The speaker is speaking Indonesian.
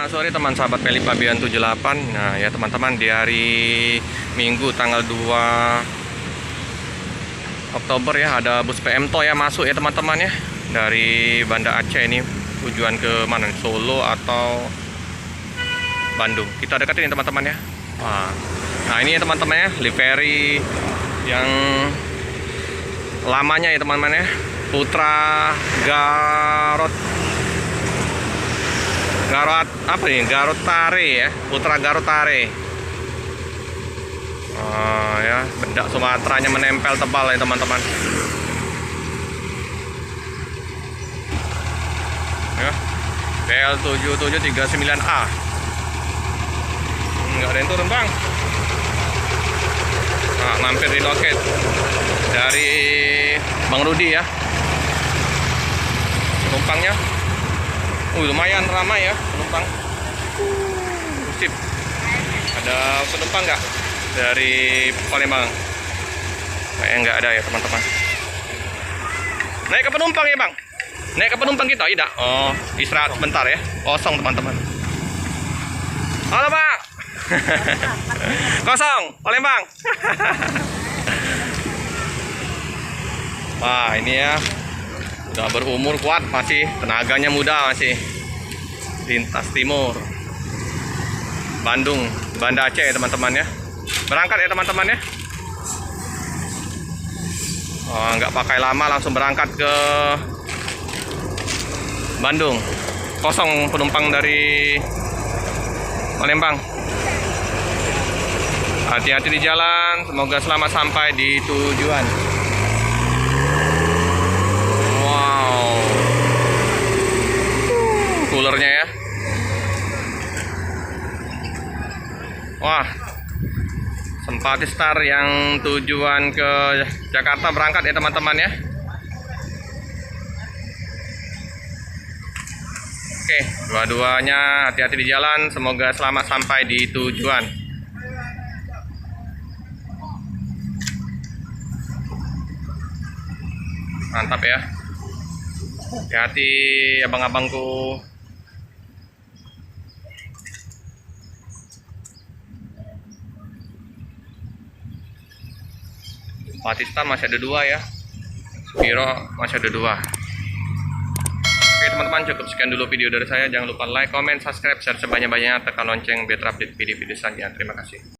Selamat sore teman sahabat Peli Pabian 78. Nah ya teman-teman, di hari Minggu tanggal 2 Oktober ya, ada bus PMTO ya masuk ya teman-teman ya, dari Banda Aceh ini tujuan ke mana, Solo atau Bandung. Kita deketin teman-teman ya. Nah ini ya teman-teman ya, livery yang lamanya ya teman-teman ya, Putra Garot apa nih? Garotare ya, Putra Garotare. Ya, bedak Sumateranya menempel tebal ya teman-teman. Ya, PL7739A. Nggak ada yang turun bang. Nah, mampir di loket dari Bang Rudi ya. Penumpangnya lumayan ramai ya penumpang. Sip. Ada penumpang nggak dari Palembang? Kayaknya nggak ada ya teman-teman. Naik ke penumpang ya bang? Naik ke penumpang kita? Tidak. Oh, istirahat sebentar ya. Kosong teman-teman. Halo pak. Kosong Palembang. Wah ini ya, udah berumur, kuat, masih tenaganya muda, masih lintas timur Bandung, Banda Aceh ya teman-teman ya. Berangkat ya teman-teman ya. Nggak pakai lama, langsung berangkat ke Bandung. Kosong penumpang dari Palembang. Hati-hati di jalan, semoga selamat sampai di tujuan. Coolernya ya. Wah, Simpati Star yang tujuan ke Jakarta berangkat ya teman-teman ya. Oke, dua-duanya hati-hati di jalan, semoga selamat sampai di tujuan. Mantap ya. Hati-hati abang-abangku. Pakistan masih ada 2 ya, Spiro masih ada 2. Oke teman-teman, cukup sekian dulu video dari saya. Jangan lupa like, comment, subscribe, share sebanyak-banyaknya, tekan lonceng biar terupdate video-video selanjutnya. Terima kasih.